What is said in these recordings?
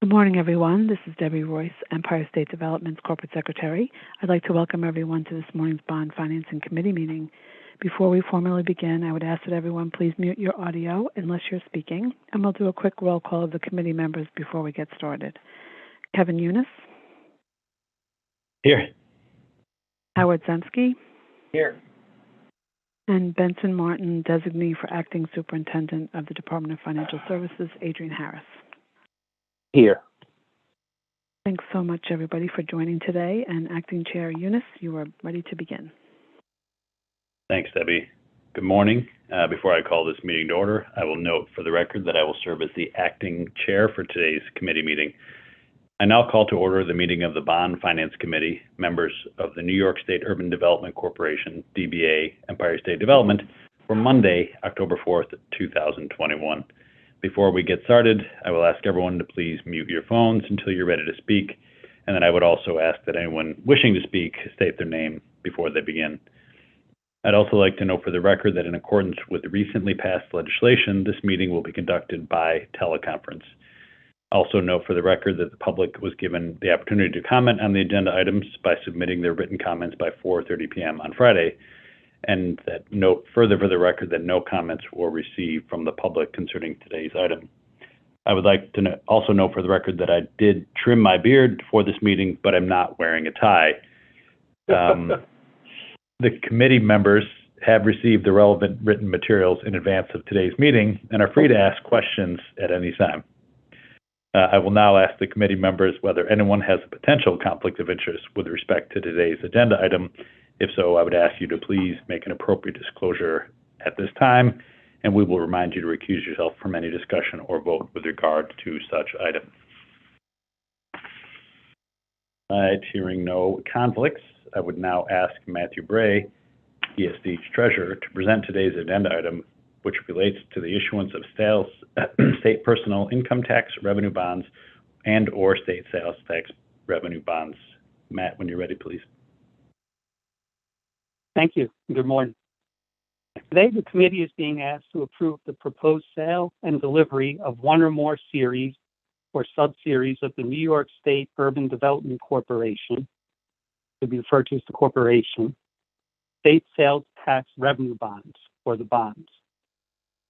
Good morning, everyone. This is Debbie Royce, Empire State Development's Corporate Secretary. I'd like to welcome everyone to this morning's Bond Financing Committee meeting. Before we formally begin, I would ask that everyone please mute your audio unless you're speaking, and we'll do a quick roll call of the committee members before we get started. Kevin Eunice. Here. Howard Zemsky. Here. And Benson Martin, Designee for Acting Superintendent of the Department of Financial Services, Adrian Harris. Here. Thanks so much, everybody, for joining today. And Acting Chair Eunice, you are ready to begin. Thanks, Debbie. Good morning. Before I call this meeting to order, I will note for the record that I will serve as the acting chair for today's committee meeting. I now call to order the meeting of the Bond Finance Committee, members of the New York State Urban Development Corporation, DBA, Empire State Development, for Monday, October 4th, 2021. Before we get started, I will ask everyone to please mute your phones until you're ready to speak, and then I would also ask that anyone wishing to speak state their name before they begin. I'd also like to note for the record that in accordance with the recently passed legislation, this meeting will be conducted by teleconference. Also note for the record that the public was given the opportunity to comment on the agenda items by submitting their written comments by 4:30 p.m. on Friday, and that note further for the record that no comments were received from the public concerning today's item. I would like to also note for the record that I did trim my beard for this meeting, but I'm not wearing a tie. The committee members have received the relevant written materials in advance of today's meeting and are free to ask questions at any time. I will now ask the committee members whether anyone has a potential conflict of interest with respect to today's agenda item. If so, I would ask you to please make an appropriate disclosure at this time, and we will remind you to recuse yourself from any discussion or vote with regard to such item. Hearing no conflicts, I would now ask Matthew Bray, ESD's treasurer, to present today's agenda item, which relates to the issuance of state personal income tax revenue bonds and/or state sales tax revenue bonds. Matt, when you're ready, please. Thank you. Good morning. Today, the committee is being asked to approve the proposed sale and delivery of one or more series or subseries of the New York State Urban Development Corporation, to be referred to as the corporation, state sales tax revenue bonds, or the bonds.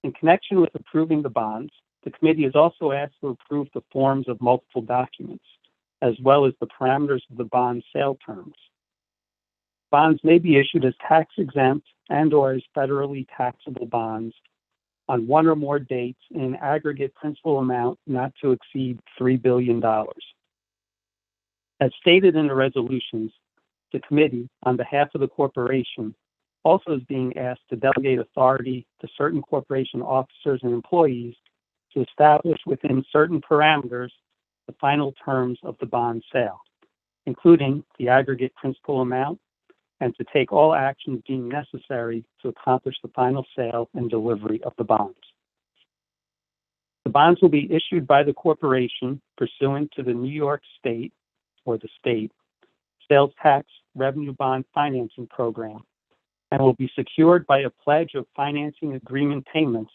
In connection with approving the bonds, the committee is also asked to approve the forms of multiple documents, as well as the parameters of the bond sale terms. Bonds may be issued as tax-exempt and/or as federally taxable bonds on one or more dates in an aggregate principal amount not to exceed $3 billion. As stated in the resolutions, the committee, on behalf of the corporation, also is being asked to delegate authority to certain corporation officers and employees to establish within certain parameters the final terms of the bond sale, including the aggregate principal amount, and to take all actions deemed necessary to accomplish the final sale and delivery of the bonds. The bonds will be issued by the corporation pursuant to the New York State, or the state, sales tax revenue bond financing program, and will be secured by a pledge of financing agreement payments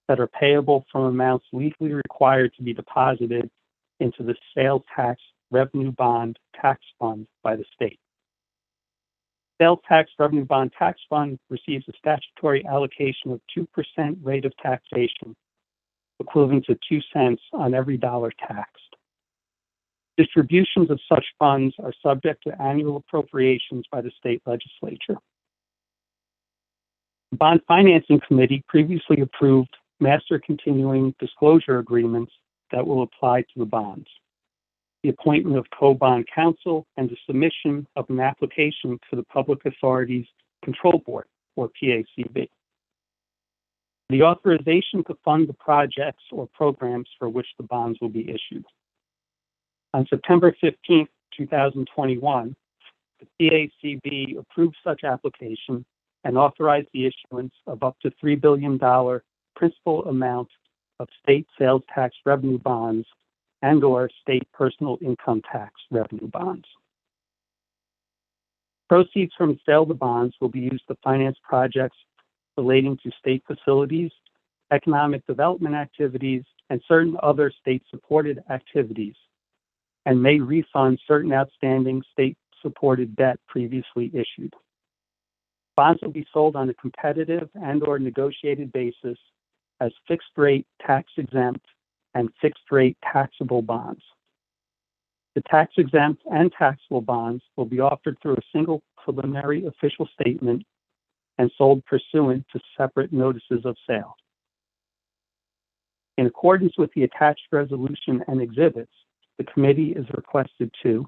that are payable from amounts legally required to be deposited into the sales tax revenue bond tax fund by the state. Sales tax revenue bond tax fund receives a statutory allocation of 2% rate of taxation, equivalent to 2 cents on every dollar taxed. Distributions of such funds are subject to annual appropriations by the state legislature. The Bond Financing Committee previously approved master continuing disclosure agreements that will apply to the bonds, the appointment of co-bond counsel, and the submission of an application to the Public Authorities Control Board, or PACB. The authorization to fund the projects or programs for which the bonds will be issued. On September 15, 2021, the PACB approved such application and authorized the issuance of up to $3 billion principal amount of state sales tax revenue bonds and/or state personal income tax revenue bonds. Proceeds from the sale of the bonds will be used to finance projects relating to state facilities, economic development activities, and certain other state-supported activities, and may refund certain outstanding state-supported debt previously issued. Bonds will be sold on a competitive and/or negotiated basis as fixed-rate tax-exempt and fixed-rate taxable bonds. The tax-exempt and taxable bonds will be offered through a single preliminary official statement and sold pursuant to separate notices of sale. In accordance with the attached resolution and exhibits, the committee is requested to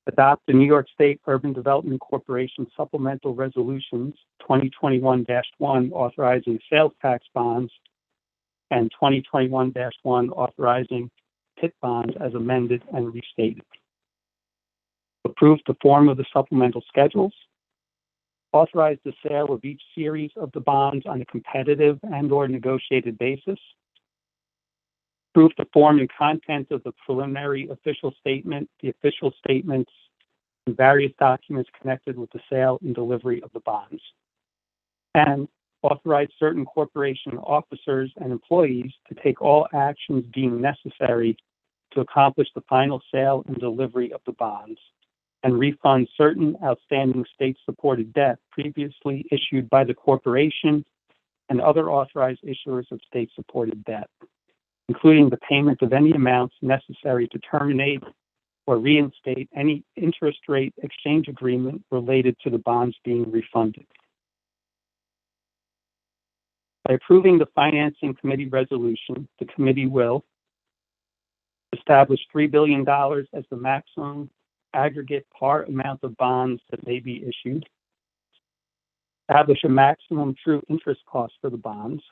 adopt the New York State Urban Development Corporation Supplemental Resolutions 2021-1 authorizing sales tax bonds and 2021-1 authorizing PIT bonds as amended and restated. Approve the form of the supplemental schedules. Authorize the sale of each series of the bonds on a competitive and/or negotiated basis. Approve the form and content of the preliminary official statement, the official statements, and various documents connected with the sale and delivery of the bonds. And authorize certain corporation officers and employees to take all actions deemed necessary to accomplish the final sale and delivery of the bonds, and refund certain outstanding state-supported debt previously issued by the corporation and other authorized issuers of state-supported debt, including the payment of any amounts necessary to terminate or reinstate any interest rate exchange agreement related to the bonds being refunded. By approving the Financing Committee resolution, the committee will establish $3 billion as the maximum aggregate par amount of bonds that may be issued, establish a maximum true interest cost for the bonds,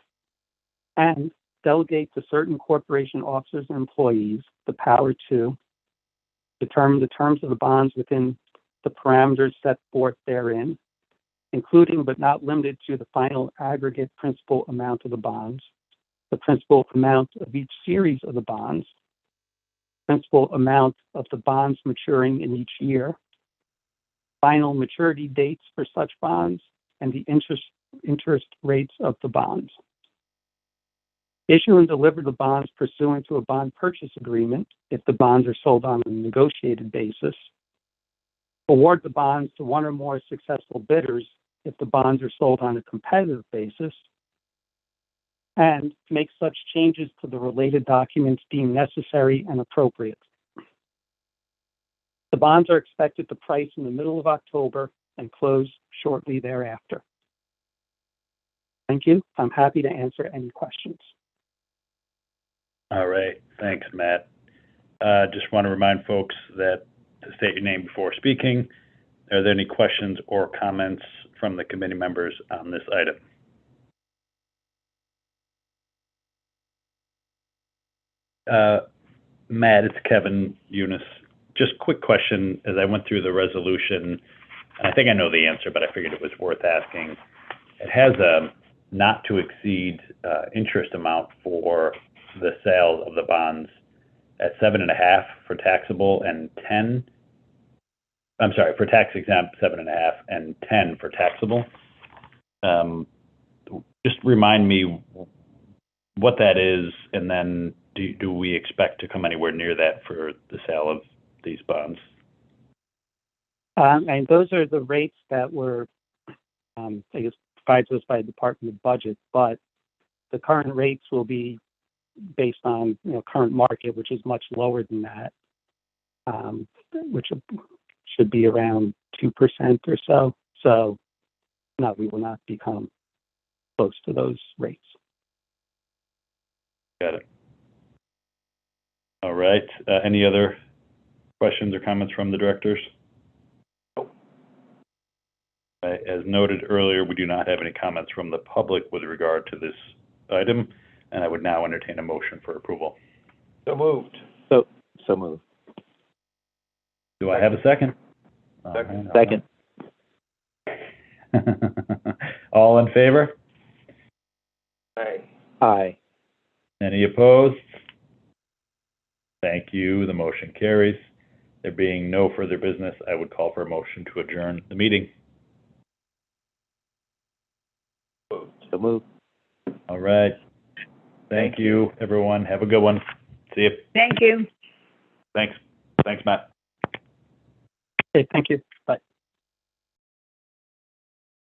and delegate to certain corporation officers and employees the power to determine the terms of the bonds within the parameters set forth therein, including but not limited to the final aggregate principal amount of the bonds, the principal amount of each series of the bonds, principal amount of the bonds maturing in each year, final maturity dates for such bonds, and the interest rates of the bonds. Issue and deliver the bonds pursuant to a bond purchase agreement if the bonds are sold on a negotiated basis. Award the bonds to one or more successful bidders if the bonds are sold on a competitive basis, and make such changes to the related documents deemed necessary and appropriate. The bonds are expected to price in the middle of October and close shortly thereafter. Thank you. I'm happy to answer any questions. All right. Thanks, Matt. Just want to remind folks that to state your name before speaking. Are there any questions or comments from the committee members on this item? Matt, it's Kevin Eunice. Just quick question. As I went through the resolution, and I think I know the answer, but I figured it was worth asking. It has a not to exceed interest amount for the sale of the bonds at 7.5 for taxable and 10. I'm sorry, for tax exempt 7.5 and 10 for taxable. Just remind me what that is, and then do we expect to come anywhere near that for the sale of these bonds? And those are the rates that were, I guess, provided to us by the Department of Budget, but the current rates will be based on current market, which is much lower than that, which should be around 2% or so. So, no, we will not become close to those rates. Got it. All right. Any other questions or comments from the directors? As noted earlier, we do not have any comments from the public with regard to this item, and I would now entertain a motion for approval. So moved. So moved. Do I have a second? Second. Second. All in favor? Aye. Aye. Any opposed? Thank you. The motion carries. There being no further business, I would call for a motion to adjourn the meeting. So moved. All right. Thank you, everyone. Have a good one. See you. Thank you. Thanks. Thanks, Matt. Okay, thank you. Bye.